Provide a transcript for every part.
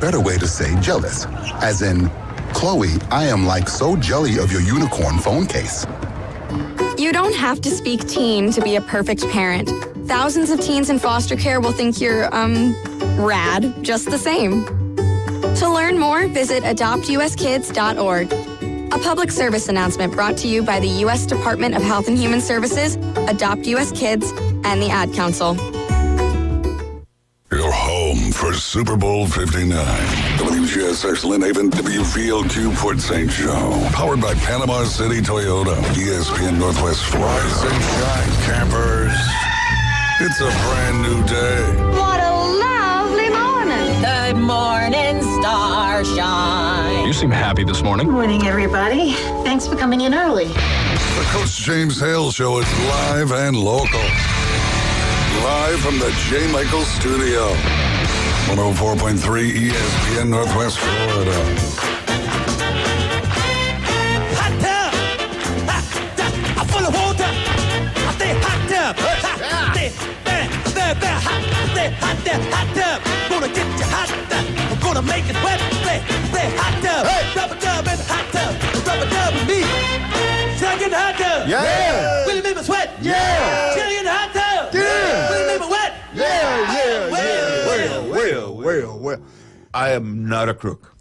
better way to say jealous. As in, Chloe, I am like so jelly of your unicorn phone case. You don't have to speak teen to be a perfect parent. Thousands of teens in foster care will think you're, rad just the same. To learn more, visit adoptuskids.org. A public service announcement brought to you by the U.S. Department of Health and Human Services, Adopt U.S. Kids, and the Ad Council. Your home for Super Bowl 59. WGSX Lynn Haven, WVLQ Port St. Joe. Powered by Panama City Toyota. ESPN Northwest Florida. Rise and shine, campers. It's a brand new day. What a lovely morning. Good morning, Starshine. You seem happy this morning. Morning, everybody. Thanks for coming in early. The Coach James Hale Show is live and local. Live from the J. Michael Studio. 104.3 ESPN Northwest Florida. Hot tub! Hot tub! I'm full of water! I say hot tub! Hot tub! Gonna get you hot tub! I'm gonna make it wet! Say hot tub! Hey. Rubber dub in the hot tub! Rubber dub with me! Should get the hot tub? Yeah! Will you make me sweat? Yeah! Should I get the hot tub? Yeah! Will you make me wet? Well. I am not a crook.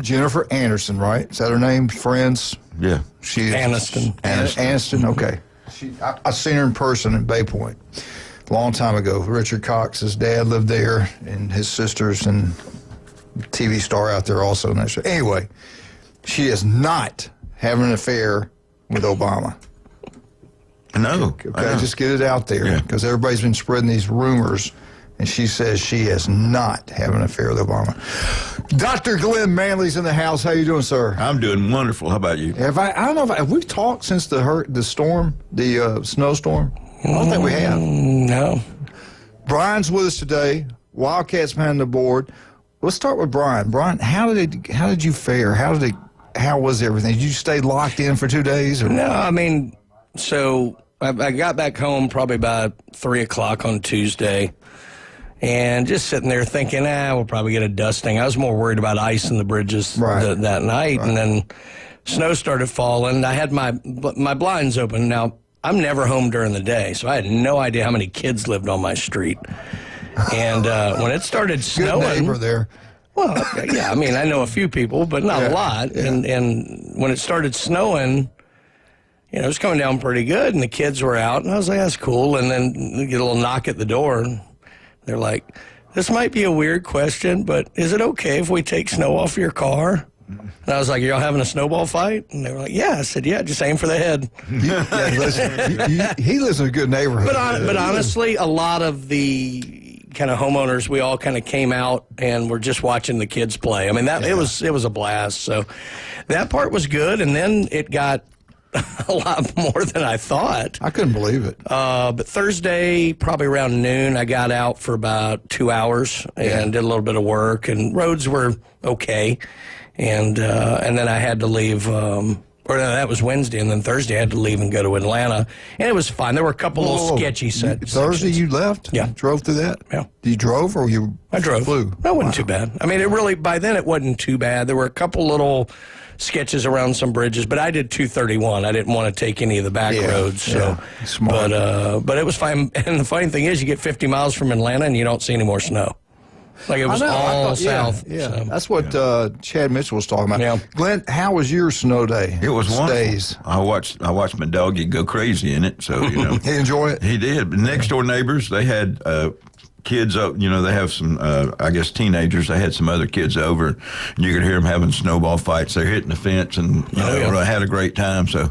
Jennifer Anderson, right? Is that her name? Friends? Yeah. She Aniston. Aniston, okay. I seen her in person in Bay Point a long time ago. Richard Cox's dad lived there, and his sisters, and TV star out there also. Anyway, she is not having an affair with Obama. No. Okay, just get it out there, because everybody's been spreading these rumors, and she says she is not having an affair with Obama. Dr. Glenn Manley's in the house. How you doing, sir? I'm doing wonderful. How about you? I don't know have we talked since the storm, the snowstorm? I don't think we have. No. Brian's with us today. Wildcats behind the board. Let's start with Brian. Brian, how did you fare? How was everything? Did you stay locked in for 2 days? Or? No, I mean, so I got back home probably about 3 o'clock on Tuesday, and just sitting there thinking, we'll probably get a dusting. I was more worried about ice in the bridges that night, and then snow started falling. I had my blinds open. Now, I'm never home during the day, so I had no idea how many kids lived on my street. And when it started snowing... Good neighbor there. Well, yeah, I mean, I know a few people, but not a lot. Yeah. And when it started snowing... it was coming down pretty good, and the kids were out, and I was like, that's cool. And then you get a little knock at the door, and they're like, this might be a weird question, but is it okay if we take snow off your car? And I was like, y'all having a snowball fight? And they were like, yeah. I said, yeah, just aim for the head. He lives in a good neighborhood. But honestly, a lot of the kind of homeowners, we all kind of came out and were just watching the kids play. I mean, it was a blast. So that part was good, and then it got a lot more than I thought. I couldn't believe it. But Thursday, probably around noon, I got out for about 2 hours and did a little bit of work, and roads were okay. And then I had to leave, that was Wednesday, and then Thursday I had to leave and go to Atlanta, and it was fine. There were a couple little sketchy sections. Thursday you left? Yeah. Drove through that? Yeah. You drove or you I drove. flew? That wasn't too bad. I mean, by then it wasn't too bad. There were a couple little sketches around some bridges, but I did 231. I didn't want to take any of the back roads. So, smart. But it was fine. And the funny thing is, you get 50 miles from Atlanta and you don't see any more snow. Like it was all south. Yeah, so. That's what Chad Mitchell was talking about. Yeah. Glenn, how was your snow day? It was wonderful. Days? I watched my doggy go crazy in it, so, He enjoy it? He did. But next door neighbors, they had kids up, they have some, I guess, teenagers. They had some other kids over, and you could hear them having snowball fights. They're hitting the fence, and I had a great time. So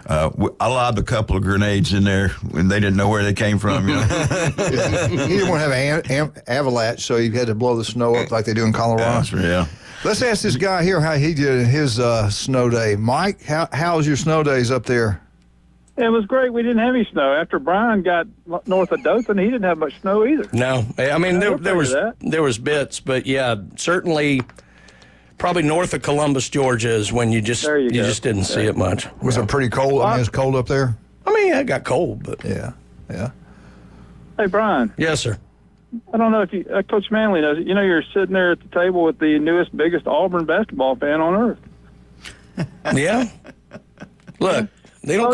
I lobbed a couple of grenades in there when they didn't know where they came from. He didn't want to have an avalanche, so he had to blow the snow up like they do in Colorado. Yeah. Let's ask this guy here how he did his snow day. Mike, how's your snow days up there? It was great. We didn't have any snow. After Brian got north of Dothan, he didn't have much snow either. No. I mean, there was bits, but yeah, certainly probably north of Columbus, Georgia is when you just didn't see it much. Was it pretty cold? I mean, it was cold up there? I mean, it got cold, but... Yeah. Hey, Brian. Yes, sir. I don't know if you, Coach Manley knows it. You know, you're sitting there at the table with the newest, biggest Auburn basketball fan on earth. Yeah. Look, they don't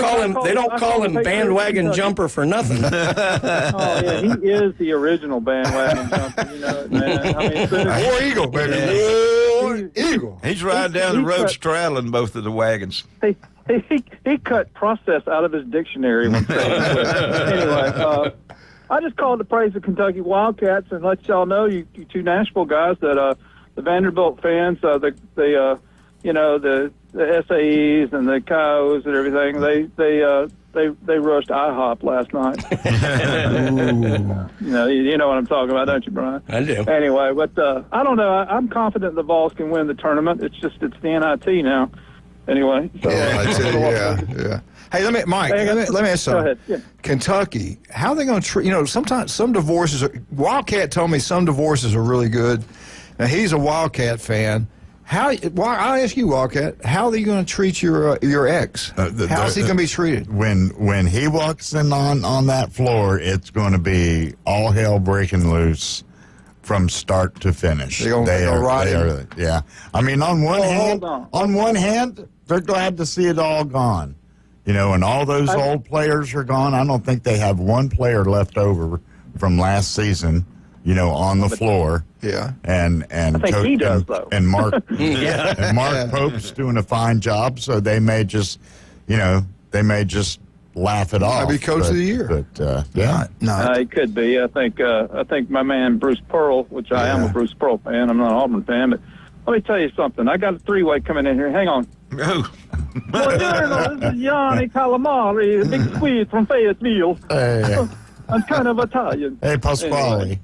call him bandwagon jumper for nothing. Oh yeah, he is the original bandwagon jumper. You know it, man. I mean, War Eagle, baby. War Eagle. He's riding down the road straddling both of the wagons. He cut process out of his dictionary one day. Anyway, I just called to praise the Kentucky Wildcats and let y'all know, you two Nashville guys, that the Vanderbilt fans, the SAEs and the Coyotes and everything, they rushed IHOP last night. You know what I'm talking about, don't you, Brian? I do. Anyway, but I don't know. I'm confident the Vols can win the tournament. It's the NIT now. Anyway. So, yeah. Hey, let me ask something. Go ahead. Yeah. Kentucky, how are they going to treat? Sometimes some divorces. Wildcat told me some divorces are really good. Now he's a Wildcat fan. I ask you, Wildcat, how are you going to treat your ex? How's he going to be treated? When he walks in on that floor, it's going to be all hell breaking loose from start to finish. They are, yeah. I mean, on one hand, they're glad to see it all gone, and all those old players are gone. I don't think they have one player left over from last season, on the floor. Yeah. And I think he does, though. And Mark and Mark Pope's doing a fine job, so they may just laugh it off. Might be coach of the year. But yeah. It could be. I think my man Bruce Pearl, which I am a Bruce Pearl fan. I'm not an Auburn fan, but let me tell you something. I got a three-way coming in here. Hang on. Oh. Buongiorno, this is Gianni Calamari, the big Swede from Fayetteville. Hey. I'm kind of Italian. Hey, Pasquale.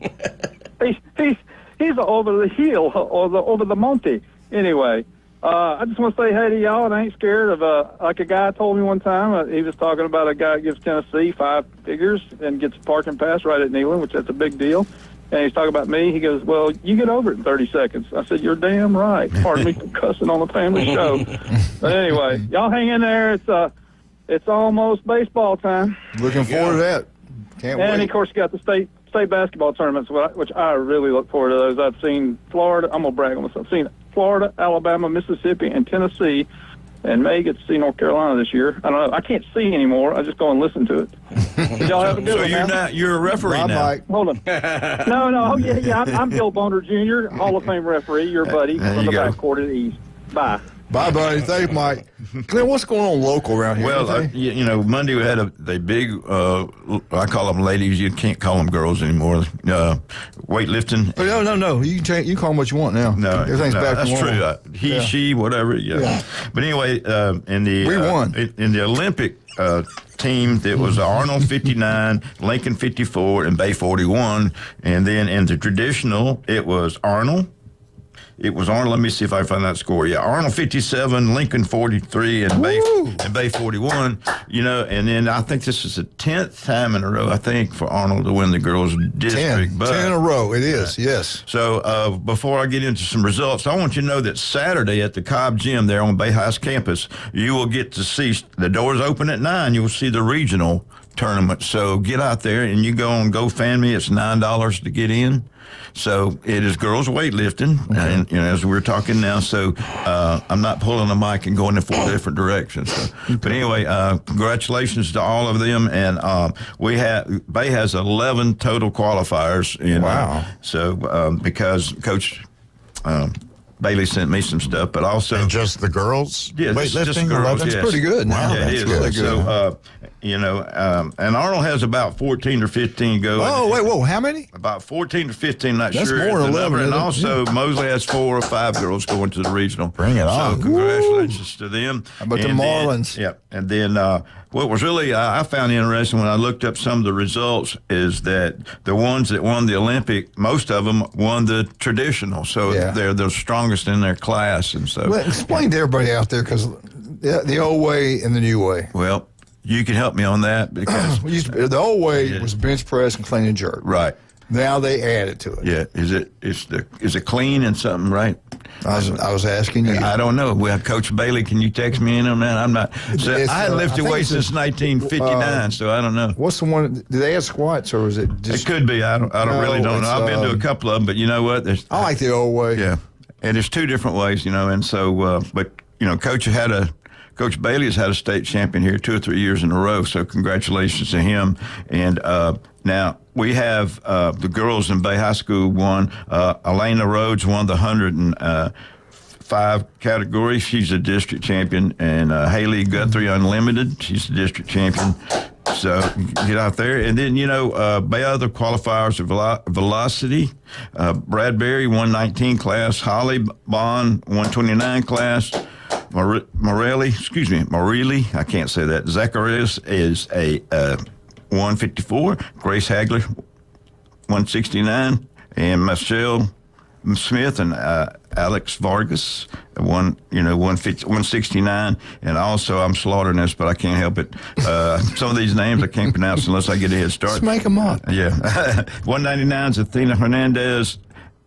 Anyway, he's over the hill or over the monte. Anyway, I just want to say hey to y'all, and I ain't scared of like a guy told me one time. He was talking about a guy that gives Tennessee 5 figures and gets a parking pass right at Neyland, which that's a big deal. And he's talking about me. He goes, well, you get over it in 30 seconds. I said, you're damn right. Pardon me for cussing on the family show. But anyway, y'all hang in there. It's almost baseball time. Looking forward to that. Can't wait. And, of course, you got the state basketball tournaments, which I really look forward to those. I've seen Florida. I'm going to brag on myself. I've seen Florida, Alabama, Mississippi, and Tennessee, and may get to see North Carolina this year. I don't know. I can't see anymore. I just go and listen to it. Y'all have a good one. You're a referee now. Mike. Hold on. No. Oh, yeah. I'm Bill Boner Jr., Hall of Fame referee, your buddy from the backcourt at the East. Bye. Bye, buddy. Thanks, Mike. Glenn, what's going on local around here? Well, Monday we had the big, I call them ladies. You can't call them girls anymore. Weightlifting. No. You can call them what you want now. No, everything's back to normal. That's true. He, she, whatever. Yeah. But anyway, we won. In the Olympic team, that was Arnold 59, Lincoln 54, and Bay 41. And then in the traditional, it was Arnold. Let me see if I find that score. Yeah, Arnold 57, Lincoln 43, and Bay 41. And then I think this is the 10th time in a row, I think, for Arnold to win the girls' district. 10 in a row, it is, yes. So before I get into some results, I want you to know that Saturday at the Cobb Gym there on Bay High's campus, you will get to see, the doors open at 9, you will see the regional tournament. So get out there and you go on GoFundMe. It's $9 to get in. So it is girls weightlifting, and as we're talking now. So I'm not pulling the mic and going in 4 different directions. So, but anyway, congratulations to all of them. And Bay has 11 total qualifiers. Wow! So because Coach Bailey sent me some stuff, but also and just the girls. Yeah, weightlifting. Just girls. That's pretty good. Wow, yeah, that's it really is. good. So and Arnold has about 14 or 15 going. Oh, wait, whoa, how many? About 14 to 15, not That's sure. That's more than 11. And also, Mosley has 4 or 5 girls going to the regional. Bring it on. So congratulations to them. How about the Marlins? And then what was really, I found interesting when I looked up some of the results is that the ones that won the Olympic, most of them won the traditional. So they're the strongest in their class. And so, well, explain to everybody out there, because the old way and the new way. Well, you can help me on that because the old way was bench press and clean and jerk. Right. Now they added to it. Yeah. Is it clean and something, right? I was asking you. I don't know. Well, Coach Bailey, can you text me in on that? I'm not. So I hadn't lifted weights since 1959, so I don't know. What's the one? Do they have squats or is it just? It could be. I really don't know. I've been to a couple of them, but you know what? I like the old way. Yeah, and there's two different ways, and so, but Coach Bailey has had a state champion here 2 or 3 years in a row, so congratulations to him. And now we have the girls in Bay High School won. Elena Rhodes won the 105 category. She's a district champion. And Hale Guthrie Unlimited, she's the district champion. So get out there. And then, by other qualifiers, velocity, Bradbury, 119 class, Holly Bond, 129 class, Morelli, I can't say that. Zacharias is a 154, Grace Hagler, 169, and Michelle Smith and Alex Vargas, 169, and also I'm slaughtering this, but I can't help it. Some of these names I can't pronounce unless I get a head start. Just make them up. Yeah, 199 is Athena Hernandez,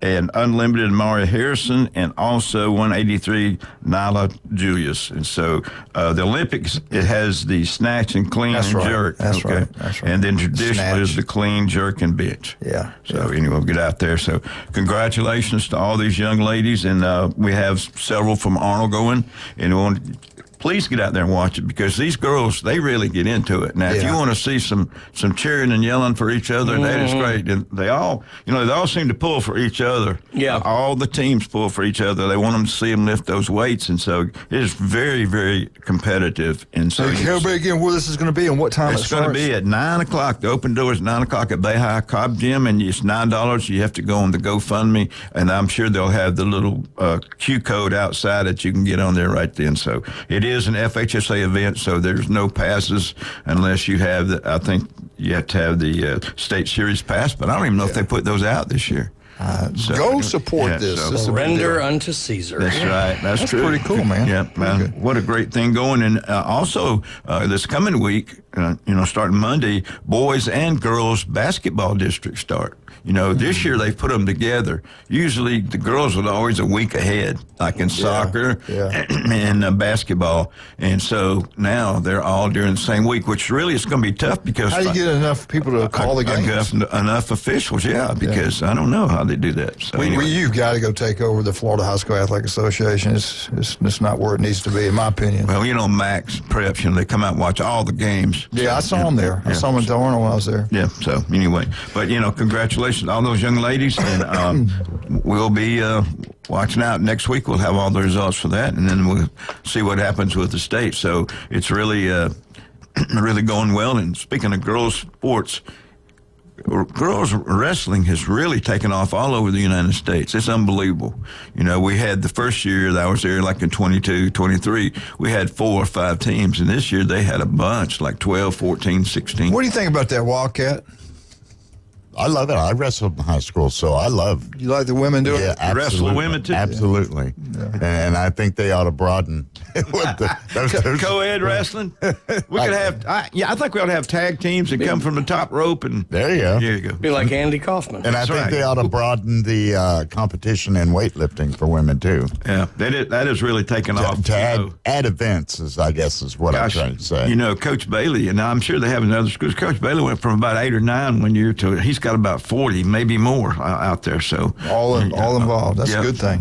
and Unlimited Maria Harrison, and also 183 Nyla Julius. And so the Olympics, it has the snatch and clean and jerk. That's right. And then traditional is the clean, jerk, and bench. Yeah. So anyway, we'll get out there. So congratulations to all these young ladies, and we have several from Arnold going, and please get out there and watch it because these girls, they really get into it. Now, if you want to see some cheering and yelling for each other, that is great. And they all seem to pull for each other. Yeah. All the teams pull for each other. They want them to see them lift those weights. And so it is very, very competitive. And so tell me again where this is going to be and what time it's going to be at 9 o'clock. The open door is 9 o'clock at Bay High Cobb Gym, and it's $9. You have to go on the GoFundMe, and I'm sure they'll have the little Q code outside that you can get on there right then. So it is an FHSA event, so there's no passes unless you have I think you have to have the state series pass, but I don't even know if they put those out this year. Go support this. Surrender unto Caesar. That's right. That's true. Pretty cool, man. Yeah, man. What a great thing going. And also, this coming week, starting Monday, boys and girls basketball districts start. This year they've put them together. Usually the girls are always a week ahead, like in soccer and basketball. And so now they're all during the same week, which really is going to be tough because... How do you get enough people to call the games? Enough officials, because I don't know how they do that. So anyway. You've got to go take over the Florida High School Athletic Association. It's not where it needs to be, in my opinion. Well, Max Preps, they come out and watch all the games. Yeah, I saw them there. I saw them in Delano when I was there. Yeah, so anyway. But, congratulations to all those young ladies. And we'll be watching out. Next week we'll have all the results for that, and then we'll see what happens with the state. So it's really, really going well. And speaking of girls' sports, girls wrestling has really taken off all over the United States. It's unbelievable. We had the first year that I was there, like in 22, 23, we had 4 or 5 teams. And this year they had a bunch, like 12, 14, 16. What do you think about that, Wildcat? I love it. I wrestled in high school, so I love. You like the women doing it? Yeah, wrestle the women too. Absolutely, and I think they ought to broaden those co-ed wrestling. We could have. I think we ought to have tag teams that come from the top rope, and there you go. There you go. Be like Andy Kaufman. And I think they ought to broaden the competition in weightlifting for women too. Yeah, that is really taken off. To add events, is what I'm trying to say. Coach Bailey, and I'm sure they have in other schools. Coach Bailey went from about 8 or 9 one year to he's got about 40, maybe more out there. So all involved. That's a good thing.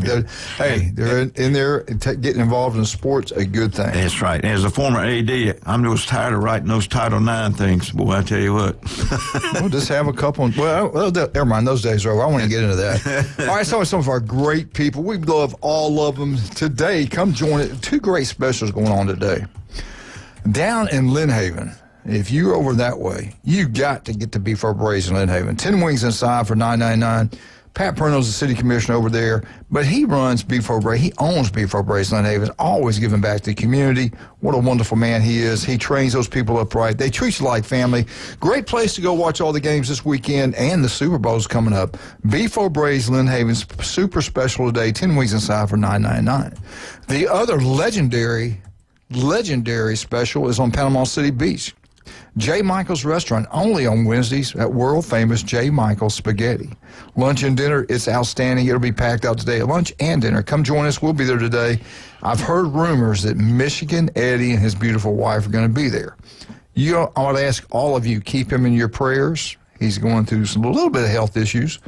They're in there getting involved in sports. A good thing. That's right. As a former AD, I'm just tired of writing those Title IX things. Boy, I tell you what. We'll just have a couple. Well, never mind. Those days are over. I want to get into that. All right, some of our great people. We love all of them today. Come join it. 2 great specials going on today. Down in Lynn Haven. If you're over that way, you got to get to Beef Over Braised in Lynn Haven. 10 wings inside for $9.99. Pat Pernell's the city commissioner over there, but he runs Beef Over Braised. He owns Beef Over Braised in Lynn Haven, always giving back to the community. What a wonderful man he is. He trains those people up right. They treat you like family. Great place to go watch all the games this weekend, and the Super Bowl's coming up. Beef Over Braised Lynn Haven's super special today, 10 wings inside for $9.99. The other legendary special is on Panama City Beach. J. Michael's Restaurant, only on Wednesdays at world-famous J. Michael's Spaghetti. Lunch and dinner, it's outstanding. It'll be packed out today at lunch and dinner. Come join us. We'll be there today. I've heard rumors that Michigan Eddie and his beautiful wife are going to be there. I want to ask all of you, keep him in your prayers. He's going through a little bit of health issues,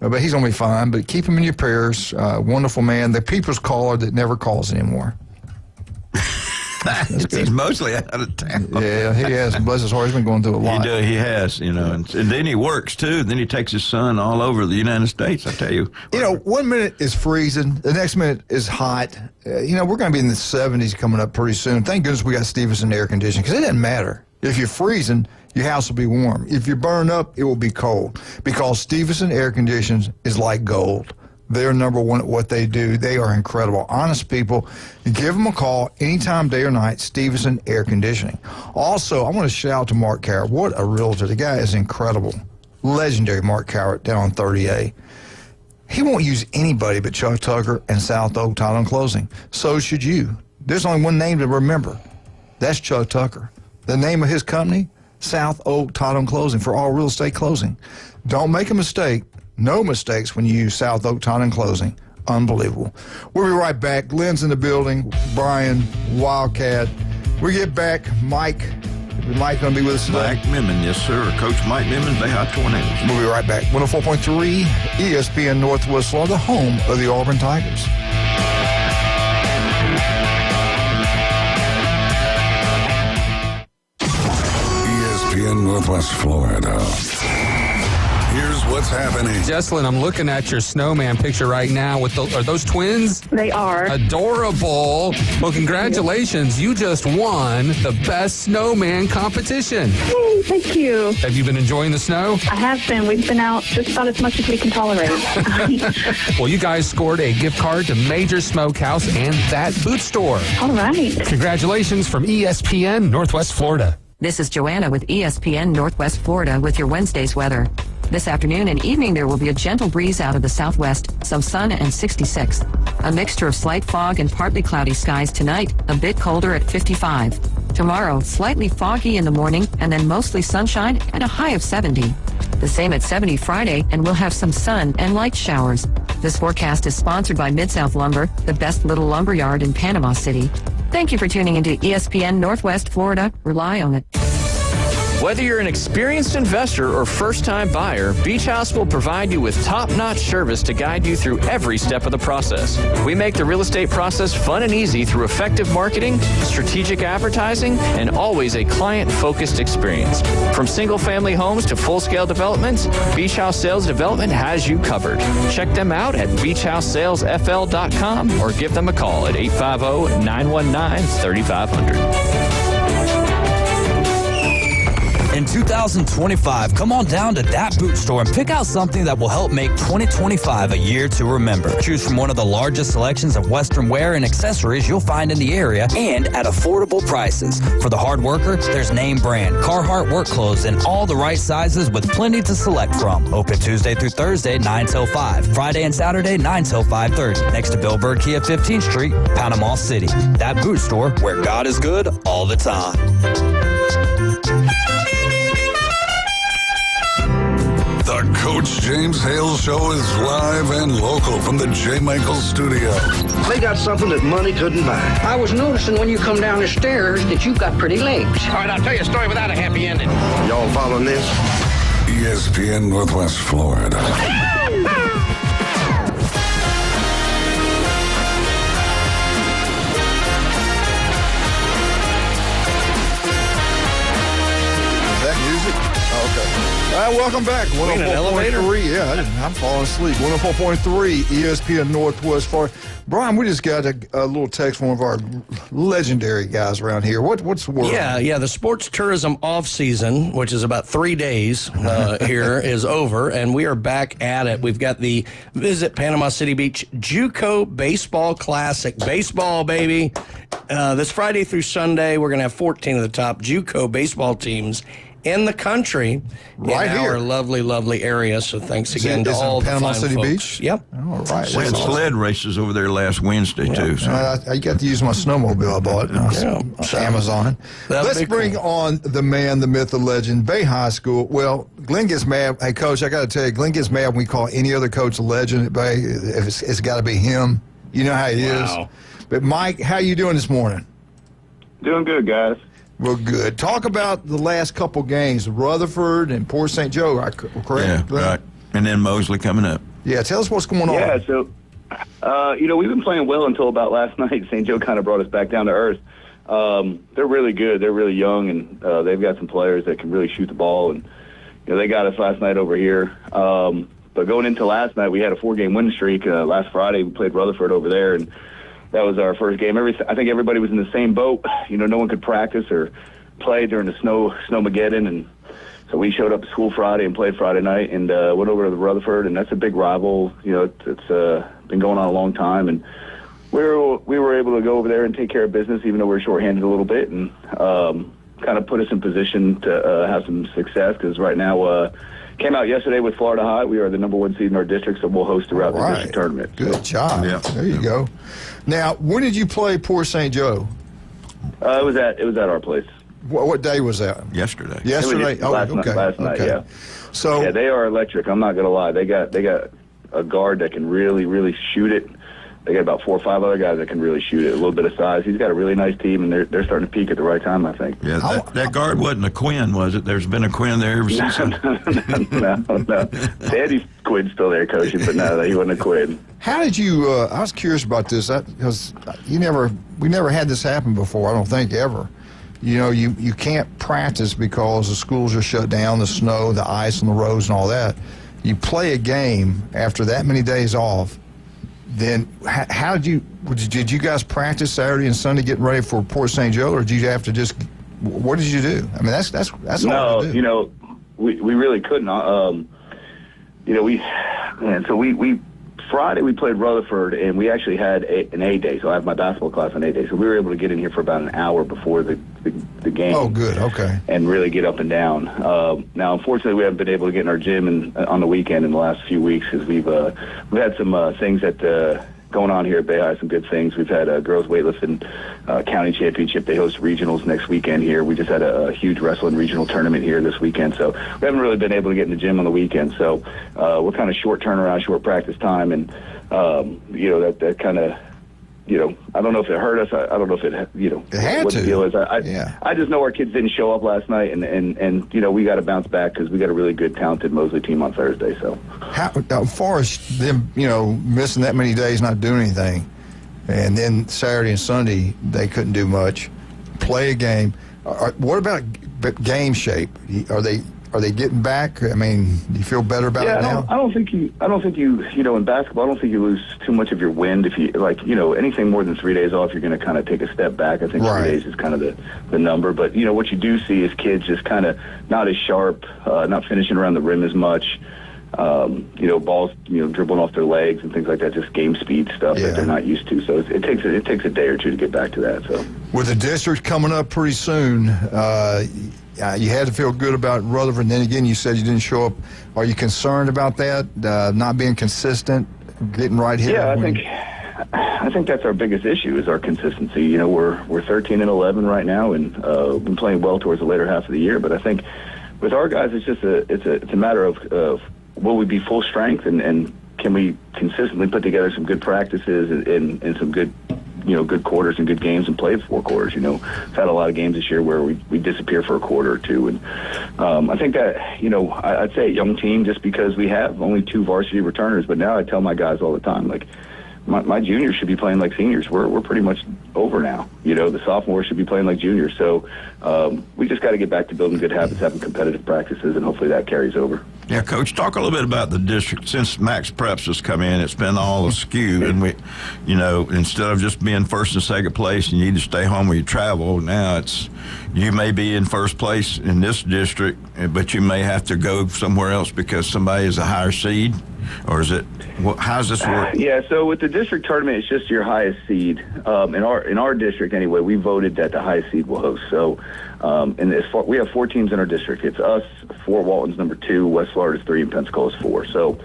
but he's going to be fine. But keep him in your prayers. Wonderful man. The people's caller that never calls anymore. He's mostly out of town. Yeah, he has. Bless his heart, he's been going through a lot. He has, and then he works, too. Then he takes his son all over the United States, I tell you. 1 minute is freezing. The next minute is hot. We're going to be in the 70s coming up pretty soon. Thank goodness we got Stevenson air conditioning, because it doesn't matter. If you're freezing, your house will be warm. If you burn up, it will be cold, because Stevenson air conditioning is like gold. They're number one at what they do. They are incredible. Honest people. Give them a call anytime, day or night, Stevenson Air Conditioning. Also, I want to shout out to Mark Cowart. What a realtor. The guy is incredible. Legendary Mark Cowart down on 30A. He won't use anybody but Chuck Tucker and South Oak Title and Closing. So should you. There's only one name to remember. That's Chuck Tucker. The name of his company, South Oak Title and Closing, for all real estate closing. Don't make a mistake. No mistakes when you use South Oak Title and Closing. Unbelievable. We'll be right back. Lynn's in the building. Brian, Wildcat. We get back. Mike. Is Mike going to be with us today? Mike Mimmon, yes, sir. Coach Mike Mimmon, Bayhigh Tornadoes. We'll be right back. 104.3 ESPN Northwest Florida, home of the Auburn Tigers. ESPN Northwest Florida. Here's what's happening. Jesselyn, I'm looking at your snowman picture right now. Are those twins? They are. Adorable. Well, congratulations. You just won the best snowman competition. Oh, thank you. Have you been enjoying the snow? I have been. We've been out just about as much as we can tolerate. Well, you guys scored a gift card to Major Smokehouse and That Boot Store. All right. Congratulations from ESPN Northwest Florida. This is Joanna with ESPN Northwest Florida with your Wednesday's weather. This afternoon and evening, there will be a gentle breeze out of the southwest, some sun and 66. A mixture of slight fog and partly cloudy skies tonight, a bit colder at 55. Tomorrow, slightly foggy in the morning and then mostly sunshine and a high of 70. The same at 70 Friday, and we'll have some sun and light showers. This forecast is sponsored by Mid-South Lumber, the best little lumber yard in Panama City. Thank you for tuning into ESPN Northwest Florida. Rely on it. Whether you're an experienced investor or first-time buyer, Beach House will provide you with top-notch service to guide you through every step of the process. We make the real estate process fun and easy through effective marketing, strategic advertising, and always a client-focused experience. From single-family homes to full-scale developments, Beach House Sales Development has you covered. Check them out at beachhousesalesfl.com or give them a call at 850-919-3500. In 2025, come on down to That Boot Store and pick out something that will help make 2025 a year to remember. Choose from one of the largest selections of Western wear and accessories you'll find in the area and at affordable prices. For the hard worker, there's name brand, Carhartt work clothes in all the right sizes with plenty to select from. Open Tuesday through Thursday, 9 till 5. Friday and Saturday, 9 till 5:30. Next to Bill Burke Kia 15th Street, Panama City. That Boot Store, where God is good all the time. The Coach James Hale Show is live and local from the J. Michael Studio. They got something that money couldn't buy. I was noticing when you come down the stairs that you've got pretty legs. All right, I'll tell you a story without a happy ending. Y'all following this? ESPN Northwest Florida. All right, welcome back. 104.3. Yeah, I'm falling asleep. 104.3 ESPN Northwest Florida. Brian, we just got a little text from one of our legendary guys around here. What's the word? Yeah. The sports tourism off season, which is about 3 days here, is over, and we are back at it. We've got the Visit Panama City Beach JUCO Baseball Classic. Baseball, baby. This Friday through Sunday, we're going to have 14 of the top JUCO baseball teams in the country Right in here. our lovely, lovely area. So thanks Is again it- to is it all the Panama fine City folks. Beach? Yep. All right. We had sled races over there last Wednesday, too. So. I got to use my snowmobile I bought on Amazon. That'd Let's be bring cool. on the man, the myth, the legend, Bay High School. Well, Glenn gets mad. Hey, Coach, I got to tell you, Glenn gets mad when we call any other coach a legend at Bay. If it's got to be him. You know how he is. But, Mike, how you doing this morning? Doing good, guys. Well, good. Talk about the last couple games, Rutherford and Port St. Joe, correct? Yeah, Glenn? right. And then Mosley coming up. Yeah, tell us what's going on. Yeah, so, we've been playing well until about last night. St. Joe kind of brought us back down to earth. They're really good. They're really young, and they've got some players that can really shoot the ball. And, they got us last night over here. But going into last night, we had a 4-game win streak. Last Friday, we played Rutherford over there, and that was our first game. I think everybody was in the same boat. No one could practice or play during the snowmageddon, and so we showed up to school Friday and played Friday night and went over to the Rutherford, and that's a big rival. It's been going on a long time, and we were able to go over there and take care of business, even though we were shorthanded a little bit, and kind of put us in position to have some success, because right now came out yesterday with Florida High. We are the number 1 seed in our district, so we'll host throughout the district tournament. Good job. Yeah. There you go. Now, when did you play Port St. Joe? It was at our place. What day was that? Yesterday. Yesterday. It was last night, okay. yeah. So yeah, they are electric. I'm not gonna lie. They got a guard that can really, really shoot it. They got about 4 or 5 other guys that can really shoot it. A little bit of size. He's got a really nice team, and they're starting to peak at the right time, I think. Yeah, that guard wasn't a Quinn, was it? There's been a Quinn there ever since. No. Daddy Quinn's still there coaching, but no, he wasn't a Quinn. how did you? I was curious about this because we never had this happen before. I don't think ever. You can't practice because the schools are shut down, the snow, the ice on the roads, and all that. You play a game after that many days off. Then how did you guys practice Saturday and Sunday getting ready for Port St. Joe, or did you have to just? What did you do? I mean, that's hard to do. We really couldn't. We Friday we played Rutherford, and we actually had an A day. So I have my basketball class on A day, so we were able to get in here for about an hour before the game. Oh, good. Okay. And really get up and down. Now, unfortunately, we haven't been able to get in our gym on the weekend in the last few weeks, because we've had some things that going on here at Bay High, some good things. We've had a girls weightlifting county championship. They host regionals next weekend here. We just had a huge wrestling regional tournament here this weekend, so we haven't really been able to get in the gym on the weekend. So we're kind of short turnaround, short practice time, and that kind of. I don't know if it hurt us. I don't know if it had what to. the deal is. I just know our kids didn't show up last night, and we got to bounce back, because we got a really good, talented Mosley team on Thursday. So, how far as them, missing that many days, not doing anything, and then Saturday and Sunday they couldn't do much, play a game. What about game shape? Are they getting back? I mean, do you feel better about it now? I don't think you in basketball, I don't think you lose too much of your wind. If you anything more than 3 days off, you're going to kind of take a step back. I think 3 days is kind of the number. But what you do see is kids just kind of not as sharp, not finishing around the rim as much. Balls, dribbling off their legs and things like that, just game speed stuff that they're not used to. So it takes a day or two to get back to that. So with the district coming up pretty soon, you had to feel good about Rutherford. And then again, you said you didn't show up. Are you concerned about that, not being consistent, getting right here? Yeah, I think that's our biggest issue, is our consistency. We're 13-11 right now, and been playing well towards the later half of the year. But I think with our guys, it's just it's a matter of will we be full strength, and can we consistently put together some good practices and some good good quarters and good games and play 4 quarters. We've had a lot of games this year where we disappear for a quarter or two, and I think that I'd say a young team, just because we have only 2 varsity returners. But now I tell my guys all the time, like, my juniors should be playing like seniors. We're pretty much over now. The sophomores should be playing like juniors. So we just got to get back to building good habits, having competitive practices, and hopefully that carries over. Yeah, Coach, talk a little bit about the district. Since Max Preps has come in, it's been all askew, and we, instead of just being first and second place, and you need to stay home when you travel. Now you may be in first place in this district, but you may have to go somewhere else because somebody is a higher seed. or is it? How does this work? Yeah, so with the district tournament, it's just your highest seed. In our district, anyway, we voted that the highest seed will host. So, we have 4 teams in our district. It's us, Fort Walton's number 2, West Florida's 3, and Pensacola's 4. So,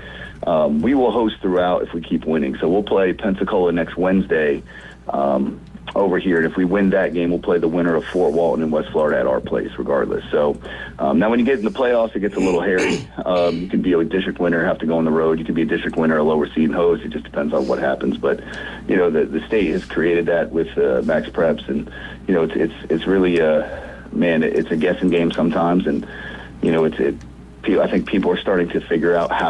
we will host throughout if we keep winning. So we'll play Pensacola next Wednesday over here, and if we win that game, we'll play the winner of Fort Walton and West Florida at our place, regardless. So now when you get in the playoffs, it gets a little hairy. You can be a district winner, have to go on the road. You can be a district winner, a lower seed and host. It just depends on what happens. But the state has created that with Max Preps, and it's really it's a guessing game sometimes, and I think people are starting to figure out how to